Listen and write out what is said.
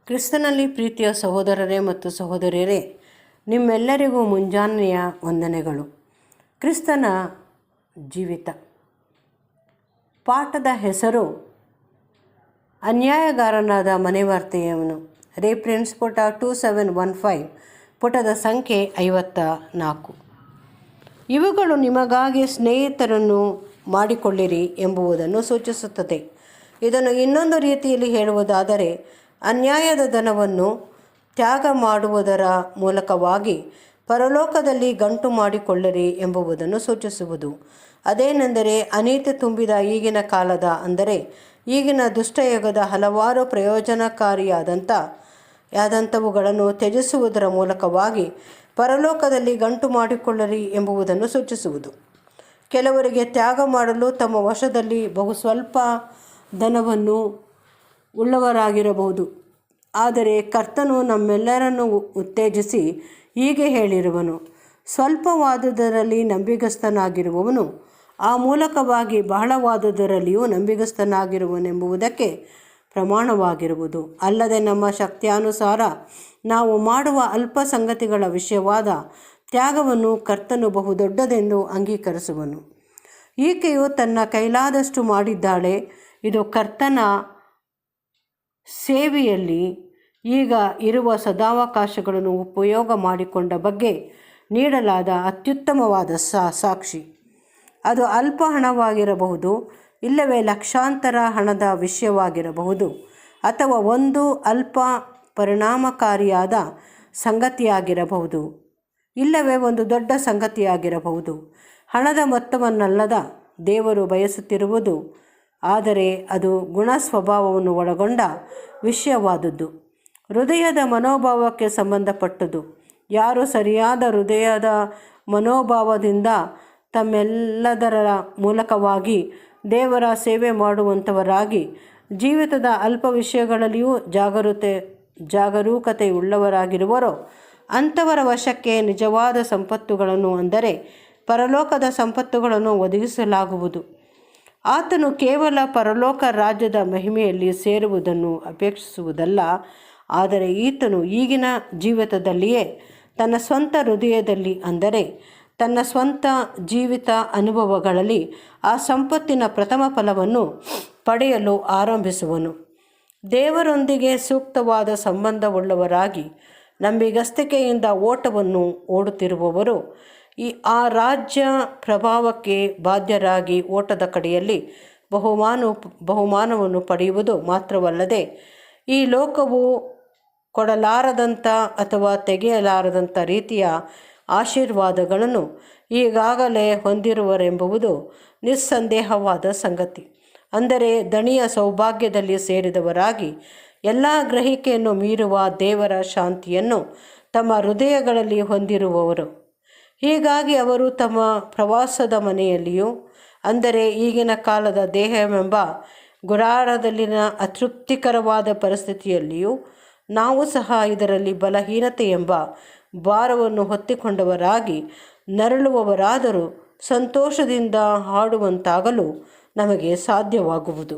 ಕ್ರಿಸ್ತನಲ್ಲಿ ಪ್ರೀತಿಯ ಸಹೋದರರೇ ಮತ್ತು ಸಹೋದರಿಯರೇ, ನಿಮ್ಮೆಲ್ಲರಿಗೂ ಮುಂಜಾನೆಯ ವಂದನೆಗಳು. ಕ್ರಿಸ್ತನ ಜೀವಿತ ಪಾಠದ ಹೆಸರು ಅನ್ಯಾಯಗಾರನಾದ ಮನೆವಾರ್ತೆಯವನು. ರೆಫರೆನ್ಸ್ ಪುಟ 2715, ಪುಟದ ಸಂಖ್ಯೆ 54. ಇವುಗಳು ನಿಮಗಾಗಿ ಸ್ನೇಹಿತರನ್ನು ಮಾಡಿಕೊಳ್ಳಿರಿ ಎಂಬುದನ್ನು ಸೂಚಿಸುತ್ತದೆ. ಇದನ್ನು ಇನ್ನೊಂದು ರೀತಿಯಲ್ಲಿ ಹೇಳುವುದಾದರೆ, ಅನ್ಯಾಯದ ಧನವನ್ನು ತ್ಯಾಗ ಮಾಡುವುದರ ಮೂಲಕವಾಗಿ ಪರಲೋಕದಲ್ಲಿ ಗಂಟು ಮಾಡಿಕೊಳ್ಳಿರಿ ಎಂಬುದನ್ನು ಸೂಚಿಸುವುದು. ಅದೇನೆಂದರೆ, ಅನೀತಿ ತುಂಬಿದ ಈಗಿನ ಕಾಲದ, ಅಂದರೆ ಈಗಿನ ದುಷ್ಟಯುಗದ ಹಲವಾರು ಪ್ರಯೋಜನಕಾರಿಯಾದಂಥವುಗಳನ್ನು ತ್ಯಜಿಸುವುದರ ಮೂಲಕವಾಗಿ ಪರಲೋಕದಲ್ಲಿ ಗಂಟು ಮಾಡಿಕೊಳ್ಳಿರಿ ಎಂಬುದನ್ನು ಸೂಚಿಸುವುದು. ಕೆಲವರಿಗೆ ತ್ಯಾಗ ಮಾಡಲು ತಮ್ಮ ವಶದಲ್ಲಿ ಬಹು ಸ್ವಲ್ಪ ಧನವನ್ನು ಉಳ್ಳವರಾಗಿರಬಹುದು. ಆದರೆ ಕರ್ತನು ನಮ್ಮೆಲ್ಲರನ್ನು ಉತ್ತೇಜಿಸಿ ಹೀಗೆ ಹೇಳಿರುವನು, ಸ್ವಲ್ಪವಾದುದರಲ್ಲಿ ನಂಬಿಗಸ್ತನಾಗಿರುವವನು ಆ ಮೂಲಕವಾಗಿ ಬಹಳವಾದುದರಲ್ಲಿಯೂ ನಂಬಿಗಸ್ತನಾಗಿರುವನೆಂಬುದಕ್ಕೆ ಪ್ರಮಾಣವಾಗಿರುವುದು. ಅಲ್ಲದೆ ನಮ್ಮ ಶಕ್ತಿಯಾನುಸಾರ ನಾವು ಮಾಡುವ ಅಲ್ಪ ಸಂಗತಿಗಳ ವಿಷಯವಾದ ತ್ಯಾಗವನ್ನು ಕರ್ತನು ಬಹುದೊಡ್ಡದೆಂದು ಅಂಗೀಕರಿಸುವನು. ಈಕೆಯು ತನ್ನ ಕೈಲಾದಷ್ಟು ಮಾಡಿದ್ದಾಳೆ. ಇದು ಕರ್ತನ ಸೇವೆಯಲ್ಲಿ ಈಗ ಇರುವ ಸದಾವಕಾಶಗಳನ್ನು ಉಪಯೋಗ ಮಾಡಿಕೊಂಡ ಬಗ್ಗೆ ನೀಡಲಾದ ಅತ್ಯುತ್ತಮವಾದ ಸಾಕ್ಷಿ. ಅದು ಅಲ್ಪ ಹಣವಾಗಿರಬಹುದು, ಇಲ್ಲವೇ ಲಕ್ಷಾಂತರ ಹಣದ ವಿಷಯವಾಗಿರಬಹುದು, ಅಥವಾ ಒಂದು ಅಲ್ಪ ಪರಿಣಾಮಕಾರಿಯಾದ ಸಂಗತಿಯಾಗಿರಬಹುದು, ಇಲ್ಲವೇ ಒಂದು ದೊಡ್ಡ ಸಂಗತಿಯಾಗಿರಬಹುದು. ಹಣದ ಮೊತ್ತವನ್ನಲ್ಲದ ದೇವರು ಬಯಸುತ್ತಿರುವುದು, ಆದರೆ ಅದು ಗುಣ ಸ್ವಭಾವವನ್ನು ಒಳಗೊಂಡ ವಿಷಯವಾದದ್ದು, ಹೃದಯದ ಮನೋಭಾವಕ್ಕೆ ಸಂಬಂಧಪಟ್ಟದ್ದು. ಯಾರು ಸರಿಯಾದ ಹೃದಯದ ಮನೋಭಾವದಿಂದ ತಮ್ಮೆಲ್ಲದರ ಮೂಲಕವಾಗಿ ದೇವರ ಸೇವೆ ಮಾಡುವಂಥವರಾಗಿ ಜೀವಿತದ ಅಲ್ಪ ವಿಷಯಗಳಲ್ಲಿಯೂ ಜಾಗರೂಕತೆಯುಳ್ಳವರಾಗಿರುವರೋ ಅಂಥವರ ವಶಕ್ಕೆ ನಿಜವಾದ ಸಂಪತ್ತುಗಳನ್ನು, ಅಂದರೆ ಪರಲೋಕದ ಸಂಪತ್ತುಗಳನ್ನು ಒದಗಿಸಲಾಗುವುದು. ಆತನು ಕೇವಲ ಪರಲೋಕ ರಾಜ್ಯದ ಮಹಿಮೆಯಲ್ಲಿ ಸೇರುವುದನ್ನು ಅಪೇಕ್ಷಿಸುವುದಲ್ಲ, ಆದರೆ ಈತನು ಈಗಿನ ಜೀವಿತದಲ್ಲಿಯೇ ತನ್ನ ಸ್ವಂತ ಹೃದಯದಲ್ಲಿ, ಅಂದರೆ ತನ್ನ ಸ್ವಂತ ಜೀವಿತ ಅನುಭವಗಳಲ್ಲಿ ಆ ಸಂಪತ್ತಿನ ಪ್ರಥಮ ಫಲವನ್ನು ಪಡೆಯಲು ಆರಂಭಿಸುವನು. ದೇವರೊಂದಿಗೆ ಸೂಕ್ತವಾದ ಸಂಬಂಧವುಳ್ಳವರಾಗಿ ನಂಬಿಗಸ್ತಿಕೆಯಿಂದ ಓಟವನ್ನು ಓಡುತ್ತಿರುವವರು ಆ ರಾಜ್ಯ ಪ್ರಭಾವಕ್ಕೆ ಬಾಧ್ಯರಾಗಿ ಓಟದ ಕಡೆಯಲ್ಲಿ ಬಹುಮಾನವನ್ನು ಪಡೆಯುವುದು ಮಾತ್ರವಲ್ಲದೆ, ಈ ಲೋಕವು ಕೊಡಲಾರದಂಥ ಅಥವಾ ತೆಗೆಯಲಾರದಂಥ ರೀತಿಯ ಆಶೀರ್ವಾದಗಳನ್ನು ಈಗಾಗಲೇ ಹೊಂದಿರುವರೆಂಬುದು ನಿಸ್ಸಂದೇಹವಾದ ಸಂಗತಿ. ಅಂದರೆ ದಣಿಯ ಸೌಭಾಗ್ಯದಲ್ಲಿ ಸೇರಿದವರಾಗಿ ಎಲ್ಲ ಗ್ರಹಿಕೆಯನ್ನು ಮೀರುವ ದೇವರ ಶಾಂತಿಯನ್ನು ತಮ್ಮ ಹೃದಯಗಳಲ್ಲಿ ಹೊಂದಿರುವವರು. ಹೀಗಾಗಿ ಅವರು ತಮ್ಮ ಪ್ರವಾಸದ ಮನೆಯಲ್ಲಿಯೂ, ಅಂದರೆ ಈಗಿನ ಕಾಲದ ದೇಹವೆಂಬ ಗುಡಾರದಲ್ಲಿನ ಅತೃಪ್ತಿಕರವಾದ ಪರಿಸ್ಥಿತಿಯಲ್ಲಿಯೂ, ನಾವು ಸಹ ಇದರಲ್ಲಿ ಬಲಹೀನತೆ ಎಂಬ ಭಾರವನ್ನು ಹೊತ್ತುಕೊಂಡವರಾಗಿ ನರಳುವವರಾದರೂ ಸಂತೋಷದಿಂದ ಹಾಡುವಂತಾಗಲು ನಮಗೆ ಸಾಧ್ಯವಾಗುವುದು.